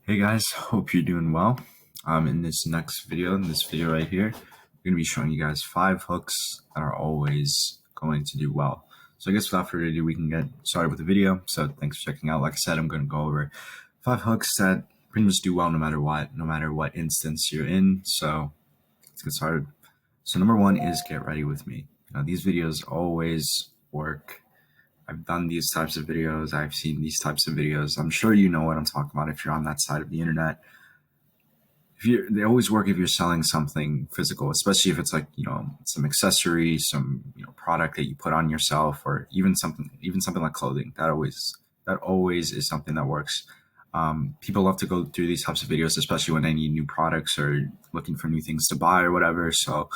Hey guys, hope you're doing well. In this video right here, I'm going to be showing you guys 5 hooks that are always going to do well. So I guess without further ado, we can get started with the video. So thanks for checking out. Like I said, I'm going to go over 5 hooks that pretty much do well no matter what instance you're in. So let's get started. So number 1 is get ready with me. Now these videos always work. I've done these types of videos. I've seen these types of videos. I'm sure you know what I'm talking about if you're on that side of the internet. They always work if you're selling something physical, especially if it's like, some accessory, some, product that you put on yourself, or even something like clothing. That always is something that works. People love to go through these types of videos, especially when they need new products or looking for new things to buy or whatever. So,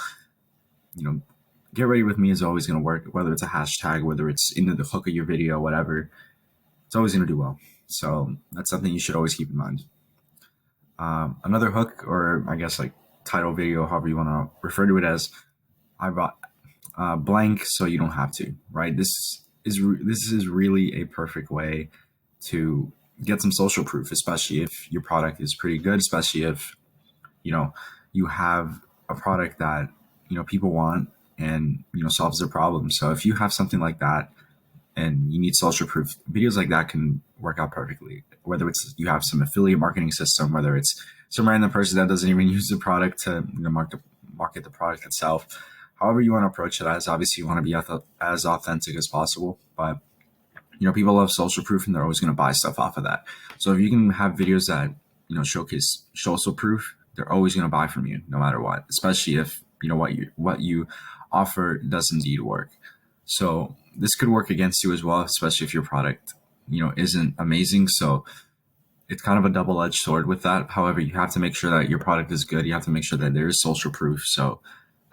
get ready with me is always going to work, whether it's a hashtag, whether it's in the hook of your video, whatever. It's always going to do well. So that's something you should always keep in mind. Another hook, or I guess like title video, however you want to refer to it as, I brought blank so you don't have to, right? This is really a perfect way to get some social proof, especially if your product is pretty good, especially if you have a product that people want and solves their problem. So if you have something like that and you need social proof, videos like that can work out perfectly. Whether it's you have some affiliate marketing system, whether it's some random person that doesn't even use the product to market the product itself. However you want to approach it, as obviously you want to be as authentic as possible, but people love social proof and they're always going to buy stuff off of that. So if you can have videos that showcase social proof, they're always going to buy from you no matter what, especially if what you offer does indeed work. So this could work against you as well, especially if your product isn't amazing. So it's kind of a double-edged sword with that. However, you have to make sure that your product is good. You have to make sure that there is social proof. So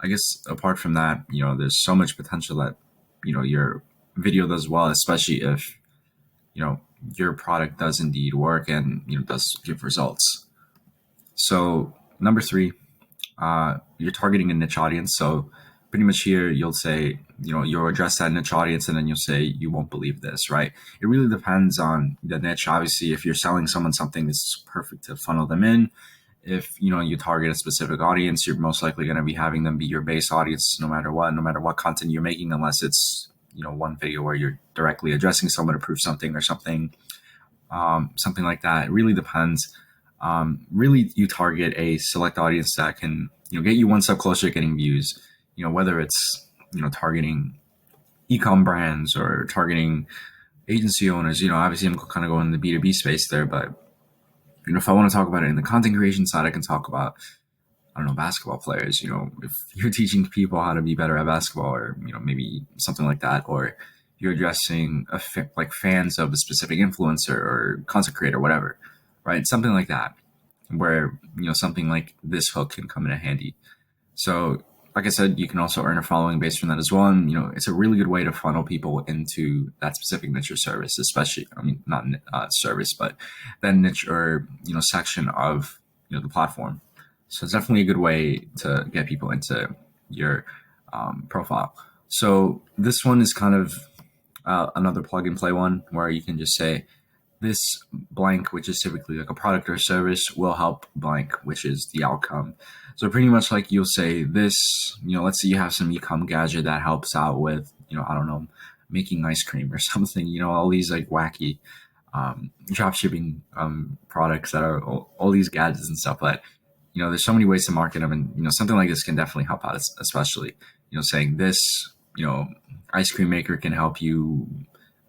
I guess apart from that, there's so much potential that your video does well, especially if your product does indeed work and does give results. So number 3, you're targeting a niche audience. So pretty much here you'll say, you'll address that niche audience and then you'll say, you won't believe this, right? It really depends on the niche. Obviously, if you're selling someone something, it's perfect to funnel them in. If you target a specific audience, you're most likely going to be having them be your base audience no matter what content you're making, unless it's one video where you're directly addressing someone to prove something or something like that. It really depends. Really, you target a select audience that can get you one step closer to getting views. Whether it's targeting e-com brands or targeting agency owners. Obviously I'm kind of going in the B2B space there, but if I want to talk about it in the content creation side, I can talk about, I don't know, basketball players. If you're teaching people how to be better at basketball, or maybe something like that, or you're addressing like fans of a specific influencer or content creator, whatever, right? Something like that, where something like this hook can come in handy. So like I said, you can also earn a following based on that as well. And, it's a really good way to funnel people into that specific niche or service, especially, not service, but that niche or, section of, the platform. So it's definitely a good way to get people into your profile. So this one is kind of another plug and play one where you can just say, this blank, which is typically like a product or service, will help blank, which is the outcome. So pretty much like you'll say this, let's say you have some e-com gadget that helps out with, I don't know, making ice cream or something, all these like wacky drop shipping products that are all these gadgets and stuff. But, there's so many ways to market them. And, something like this can definitely help out, especially, saying this, ice cream maker can help you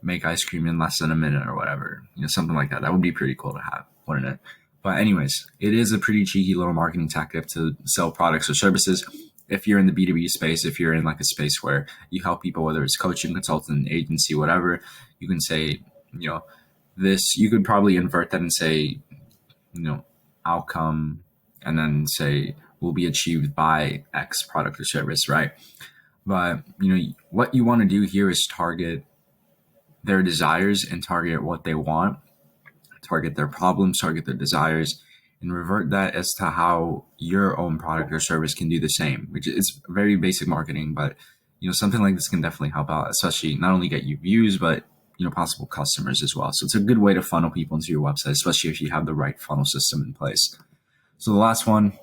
make ice cream in less than a minute or whatever, something like that. That would be pretty cool to have, wouldn't it? But anyways, it is a pretty cheeky little marketing tactic to sell products or services. If you're in the B2B space, if you're in like a space where you help people, whether it's coaching, consultant, agency, whatever, you can say, this, you could probably invert that and say, outcome, and then say will be achieved by X product or service, right? But, what you want to do here is target their desires and target what they want, target their problems, target their desires, and revert that as to how your own product or service can do the same, which is very basic marketing, but something like this can definitely help out, especially not only get you views, but possible customers as well. So it's a good way to funnel people into your website, especially if you have the right funnel system in place. So the last one,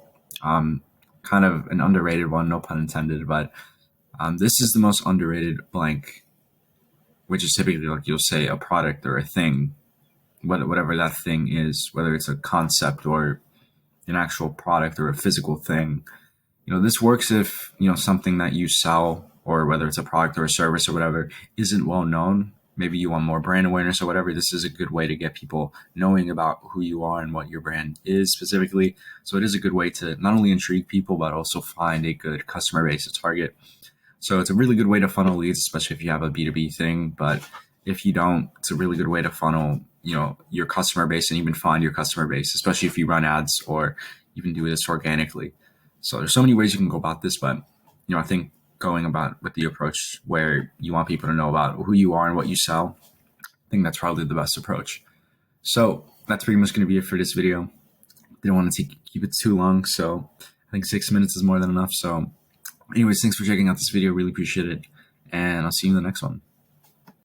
kind of an underrated one, no pun intended, but this is the most underrated blank, which is typically like you'll say a product or a thing, whatever that thing is, whether it's a concept or an actual product or a physical thing. This works if, something that you sell, or whether it's a product or a service or whatever, isn't well known. Maybe you want more brand awareness or whatever. This is a good way to get people knowing about who you are and what your brand is specifically. So it is a good way to not only intrigue people, but also find a good customer base to target. So it's a really good way to funnel leads, especially if you have a B2B thing. But if you don't, it's a really good way to funnel, your customer base and even find your customer base, especially if you run ads or even do this organically. So there's so many ways you can go about this, but, I think going about with the approach where you want people to know about who you are and what you sell, I think that's probably the best approach. So that's pretty much going to be it for this video. Didn't want to keep it too long, so I think 6 minutes is more than enough. So anyways, thanks for checking out this video. Really appreciate it. And I'll see you in the next one.